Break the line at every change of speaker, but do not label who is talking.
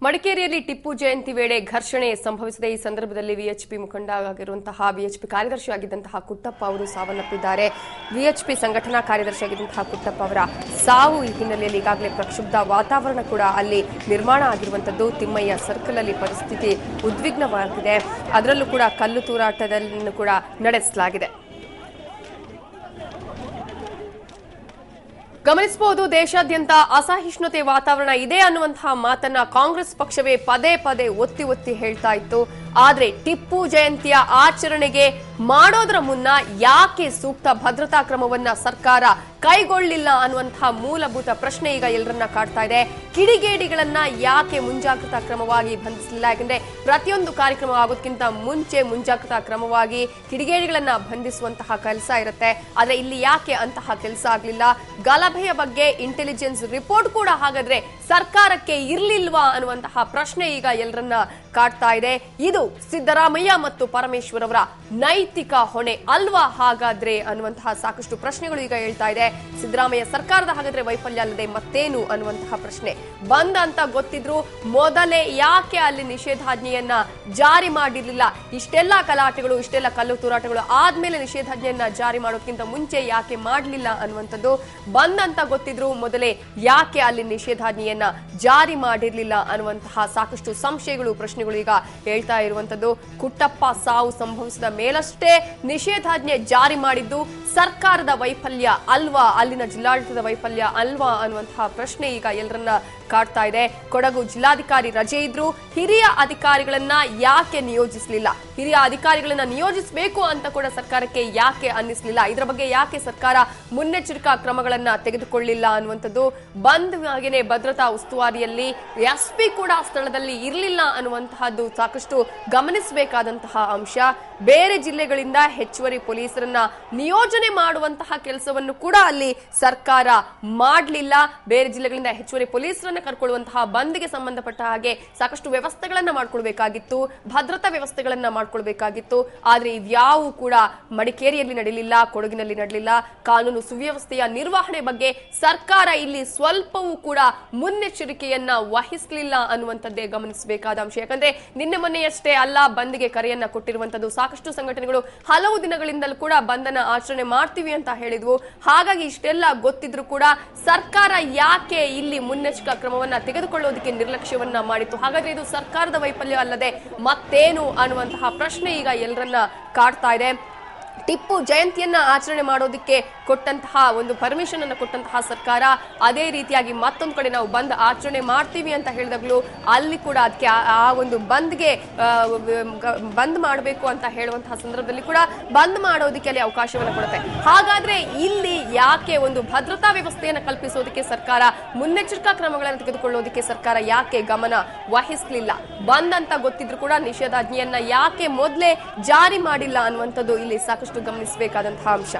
ಮಡಿಕೇರಿಯಲ್ಲಿ ಟಿಪ್ಪು ಜಯಂತಿ ವೇಳೆ ಘರ್ಷಣೆ ಸಂಭವಿಸಿದೆ. ಈ ಸಂದರ್ಭದಲ್ಲಿ ವಿಎಚ್ಪಿ ಮುಖಂಡ ಆಗಿರುವಂತಹ ವಿಎಚ್ಪಿ ಕಾರ್ಯದರ್ಶಿ ಆಗಿದ್ದಂತಹ ಕುಟ್ಟಪ್ಪ ಅವರು ಸಾವನ್ನಪ್ಪಿದ್ದಾರೆ. ವಿಎಚ್ಪಿ ಸಂಘಟನಾ ಕಾರ್ಯದರ್ಶಿ ಆಗಿದ್ದಂತಹ ಕುಟ್ಟಪ್ಪ ಅವರ ಸಾವು ಈ ಹಿನ್ನೆಲೆಯಲ್ಲಿ ಈಗಾಗಲೇ ಪ್ರಕ್ಷುಬ್ಧ ವಾತಾವರಣ ಕೂಡ ಅಲ್ಲಿ ನಿರ್ಮಾಣ ಆಗಿರುವಂತದ್ದು. ತಿಮ್ಮಯ್ಯ ಸರ್ಕಲ್ ಅಲ್ಲಿ ಪರಿಸ್ಥಿತಿ ಉದ್ವಿಗ್ನವಾಗಿದೆ. ಅದರಲ್ಲೂ ಕೂಡ ಕಲ್ಲು ತೂರಾಟವನ್ನು ಕೂಡ ನಡೆಸಲಾಗಿದೆ. ಗಮನಿಸಬಹುದು, ದೇಶಾದ್ಯಂತ ಅಸಹಿಷ್ಣುತೆ ವಾತಾವರಣ ಇದೆ ಅನ್ನುವಂತಹ ಮಾತನ್ನ ಕಾಂಗ್ರೆಸ್ ಪಕ್ಷವೇ ಪದೇ ಪದೇ ಒತ್ತಿ ಹೇಳ್ತಾ ಇತ್ತು. ಆದ್ರೆ ಟಿಪ್ಪು ಜಯಂತಿಯ ಆಚರಣೆಗೆ ಮಾಡೋದ್ರ ಮುನ್ನ ಯಾಕೆ ಸೂಕ್ತ ಭದ್ರತಾ ಕ್ರಮವನ್ನ ಸರ್ಕಾರ ಕೈಗೊಳ್ಳಿಲ್ಲ ಅನ್ನುವಂತಹ ಮೂಲಭೂತ ಪ್ರಶ್ನೆ ಈಗ ಎಲ್ಲರನ್ನ ಕಾಡ್ತಾ ಇದೆ. ಕಿಡಿಗೇಡಿಗಳನ್ನ ಯಾಕೆ ಮುಂಜಾಗ್ರತಾ ಕ್ರಮವಾಗಿ ಬಂಧಿಸಲಿಲ್ಲ? ಯಾಕಂದ್ರೆ ಪ್ರತಿಯೊಂದು ಕಾರ್ಯಕ್ರಮ ಆಗೋದಕ್ಕಿಂತ ಮುಂಚೆ ಮುಂಜಾಗ್ರತಾ ಕ್ರಮವಾಗಿ ಕಿಡಿಗೇಡಿಗಳನ್ನ ಬಂಧಿಸುವಂತಹ ಕೆಲಸ ಇರುತ್ತೆ. ಆದ್ರೆ ಇಲ್ಲಿ ಯಾಕೆ ಅಂತಹ ಕೆಲಸ ಆಗ್ಲಿಲ್ಲ? ಗಲಭೆಯ ಬಗ್ಗೆ ಇಂಟೆಲಿಜೆನ್ಸ್ ರಿಪೋರ್ಟ್ ಕೂಡ ಹಾಗಾದ್ರೆ ಸರ್ಕಾರಕ್ಕೆ ಇರ್ಲಿಲ್ವಾ ಅನ್ನುವಂತಹ ಪ್ರಶ್ನೆ ಈಗ ಎಲ್ಲರನ್ನ ಕಾಡ್ತಾ ಇದೆ. ಇದು ಸಿದ್ದರಾಮಯ್ಯ ಮತ್ತು ಪರಮೇಶ್ವರ್ ಅವರ ನೈತಿಕ ಹೊಣೆ ಅಲ್ವಾ ಹಾಗಾದ್ರೆ ಅನ್ನುವಂತಹ ಸಾಕಷ್ಟು ಪ್ರಶ್ನೆಗಳು ಈಗ ಹೇಳ್ತಾ ಇದೆ. ಸಿದ್ದರಾಮಯ್ಯ ಸರ್ಕಾರದ ಹಾಗಾದ್ರೆ ವೈಫಲ್ಯ ಅಲ್ಲದೆ ಮತ್ತೇನು ಅನ್ನುವಂತಹ ಪ್ರಶ್ನೆ. ಬಂದ್ ಅಂತ ಗೊತ್ತಿದ್ರು ಮೊದಲೇ ಯಾಕೆ ಅಲ್ಲಿ ನಿಷೇಧಾಜ್ಞೆಯನ್ನ ಜಾರಿ ಮಾಡಿರ್ಲಿಲ್ಲ? ಇಷ್ಟೆಲ್ಲ ಗಲಾಟೆಗಳು, ಇಷ್ಟೆಲ್ಲ ಕಲ್ಲು ತೂರಾಟಗಳು ಆದ್ಮೇಲೆ ನಿಷೇಧಾಜ್ಞೆಯನ್ನ ಜಾರಿ ಮಾಡೋದಕ್ಕಿಂತ ಮುಂಚೆ ಯಾಕೆ ಮಾಡಲಿಲ್ಲ ಅನ್ನುವಂಥದ್ದು. ಬಂದ್ ಅಂತ ಗೊತ್ತಿದ್ರು ಮೊದಲೇ ಯಾಕೆ ಅಲ್ಲಿ ನಿಷೇಧಾಜ್ಞೆಯನ್ನ ಜಾರಿ ಮಾಡಿರ್ಲಿಲ್ಲ ಅನ್ನುವಂತಹ ಸಾಕಷ್ಟು ಸಂಶಯಗಳು, ಪ್ರಶ್ನೆಗಳು ಈಗ ಹೇಳ್ತಾ ಇರುವಂತದ್ದು. ಕುಟ್ಟಪ್ಪ ಸಾವು ಸಂಭವಿಸಿದ ಮೇಲಷ್ಟೇ ನಿಷೇಧಾಜ್ಞೆ ಜಾರಿ ಮಾಡಿದ್ದು ಸರ್ಕಾರದ ವೈಫಲ್ಯ ಅಲ್ವಾ, ಅಲ್ಲಿನ ಜಿಲ್ಲಾಡಳಿತದ ವೈಫಲ್ಯ ಅಲ್ವಾ ಅನ್ನುವಂತಹ ಪ್ರಶ್ನೆ ಈಗ ಎಲ್ಲರನ್ನ ಕಾಡ್ತಾ ಇದೆ. ಕೊಡಗು ಜಿಲ್ಲಾಧಿಕಾರಿ ರಜೆ ಇದ್ರು ಹಿರಿಯ ಅಧಿಕಾರಿಗಳನ್ನ ಯಾಕೆ ನಿಯೋಜಿಸಲಿಲ್ಲ? ಹಿರಿಯ ಅಧಿಕಾರಿಗಳನ್ನ ನಿಯೋಜಿಸಬೇಕು ಅಂತ ಕೂಡ ಸರ್ಕಾರಕ್ಕೆ ಯಾಕೆ ಅನ್ನಿಸಲಿಲ್ಲ? ಇದರ ಬಗ್ಗೆ ಯಾಕೆ ಸರ್ಕಾರ ಮುನ್ನೆಚ್ಚರಿಕಾ ಕ್ರಮಗಳನ್ನ ತೆಗೆದುಕೊಳ್ಳಿಲ್ಲ ಅನ್ನುವಂಥದ್ದು. ಬಂದ್ ಹಾಗೆಯೇ ಭದ್ರತಾ ಉಸ್ತುವಾರಿಯಲ್ಲಿ ಎಸ್ಪಿ ಕೂಡ ಸ್ಥಳದಲ್ಲಿ ಇರಲಿಲ್ಲ ಅನ್ನುವಂತಹದ್ದು ಸಾಕಷ್ಟು ಗಮನಿಸಬೇಕಾದಂತಹ ಅಂಶ. ಬೇರೆ ಜಿಲ್ಲೆಗಳಿಂದ ಹೆಚ್ಚುವರಿ ಪೊಲೀಸರನ್ನ ನಿಯೋಜನೆ ಮಾಡುವಂತಹ ಕೆಲಸವನ್ನು ಕೂಡ ಅಲ್ಲಿ ಸರ್ಕಾರ ಮಾಡಲಿಲ್ಲ. ಬೇರೆ ಜಿಲ್ಲೆಗಳಿಂದ ಹೆಚ್ಚುವರಿ ಪೊಲೀಸರನ್ನ ಕರ್ಕೊಳ್ಳುವಂತಹ ಬಂದ್ಗೆ ಸಂಬಂಧಪಟ್ಟ ಹಾಗೆ ಸಾಕಷ್ಟು ವ್ಯವಸ್ಥೆಗಳನ್ನ ಮಾಡ್ಕೊಳ್ಬೇಕಾಗಿತ್ತು, ಭದ್ರತಾ ವ್ಯವಸ್ಥೆಗಳನ್ನ ಮಾಡ್ಕೊಳ್ಬೇಕಾಗಿತ್ತು. ಆದ್ರೆ ಇವ್ಯಾವು ಕೂಡ ಮಡಿಕೇರಿಯಲ್ಲಿ ನಡೆಯಲಿಲ್ಲ, ಕೊಡಗಿನಲ್ಲಿ ನಡೆಯಲಿಲ್ಲ. ಕಾನೂನು ಸುವ್ಯವಸ್ಥೆಯ ನಿರ್ವಹಣೆ ಬಗ್ಗೆ ಸರ್ಕಾರ ಇಲ್ಲಿ ಸ್ವಲ್ಪವೂ ಕೂಡ ಮುನ್ನೆಚ್ಚರಿಕೆಯನ್ನ ವಹಿಸಲಿಲ್ಲ ಅನ್ನುವಂಥದ್ದೇ ಗಮನಿಸಬೇಕಾದ ಅಂಶ. ಯಾಕಂದ್ರೆ ನಿನ್ನೆ ಮೊನ್ನೆಯಷ್ಟೇ ಅಲ್ಲ ಬಂದ್ಗೆ ಕರೆಯನ್ನ ಕೊಟ್ಟಿರುವಂತದ್ದು. ಸಾಕಷ್ಟು ಸಂಘಟನೆಗಳು ಹಲವು ದಿನಗಳಿಂದಲೂ ಕೂಡ ಬಂಧನ ಆಚರಣೆ ಮಾಡ್ತೀವಿ ಅಂತ ಹೇಳಿದ್ವು. ಹಾಗಾಗಿ ಇಷ್ಟೆಲ್ಲ ಗೊತ್ತಿದ್ರು ಕೂಡ ಸರ್ಕಾರ ಯಾಕೆ ಇಲ್ಲಿ ಮುನ್ನೆಚ್ಚರಿಕಾ ಕ್ರಮವನ್ನ ತೆಗೆದುಕೊಳ್ಳೋದಕ್ಕೆ ನಿರ್ಲಕ್ಷ್ಯವನ್ನ ಮಾಡಿತ್ತು? ಹಾಗಾದ್ರೆ ಇದು ಸರ್ಕಾರದ ವೈಫಲ್ಯ ಅಲ್ಲದೆ ಮತ್ತೇನು ಅನ್ನುವಂತಹ ಪ್ರಶ್ನೆ ಈಗ ಎಲ್ಲರನ್ನ ಕಾಡ್ತಾ ಇದೆ. ಟಿಪ್ಪು ಜಯಂತಿಯನ್ನ ಆಚರಣೆ ಮಾಡೋದಕ್ಕೆ ಕೊಟ್ಟಂತಹ ಒಂದು ಪರ್ಮಿಷನ್ ಅನ್ನು ಕೊಟ್ಟಂತಹ ಸರ್ಕಾರ ಅದೇ ರೀತಿಯಾಗಿ ಮತ್ತೊಂದು ಕಡೆ ನಾವು ಬಂದ್ ಆಚರಣೆ ಮಾಡ್ತೀವಿ ಅಂತ ಹೇಳಿದಾಗಲೂ ಅಲ್ಲಿ ಕೂಡ ಅದಕ್ಕೆ ಆ ಒಂದು ಬಂದ್ಗೆ ಬಂದ್ ಮಾಡಬೇಕು ಅಂತ ಹೇಳುವಂತಹ ಸಂದರ್ಭದಲ್ಲಿ ಕೂಡ ಬಂದ್ ಮಾಡೋದಕ್ಕೆ ಅಲ್ಲಿ ಅವಕಾಶವನ್ನು ಕೊಡುತ್ತೆ. ಹಾಗಾದ್ರೆ ಇಲ್ಲಿ ಯಾಕೆ ಒಂದು ಭದ್ರತಾ ವ್ಯವಸ್ಥೆಯನ್ನು ಕಲ್ಪಿಸೋದಕ್ಕೆ ಸರ್ಕಾರ, ಮುನ್ನೆಚ್ಚರಿಕಾ ಕ್ರಮಗಳನ್ನು ತೆಗೆದುಕೊಳ್ಳೋದಕ್ಕೆ ಸರ್ಕಾರ ಯಾಕೆ ಗಮನ ವಹಿಸಲಿಲ್ಲ? ಬಂದ್ ಅಂತ ಗೊತ್ತಿದ್ರು ಕೂಡ ನಿಷೇಧಾಜ್ಞೆಯನ್ನ ಯಾಕೆ ಮೊದಲೇ ಜಾರಿ ಮಾಡಿಲ್ಲ ಅನ್ನುವಂಥದ್ದು ಇಲ್ಲಿ ಸಾಕಷ್ಟು ಗಮನಿಸಬೇಕಾದಂತಹ ಅಂಶ.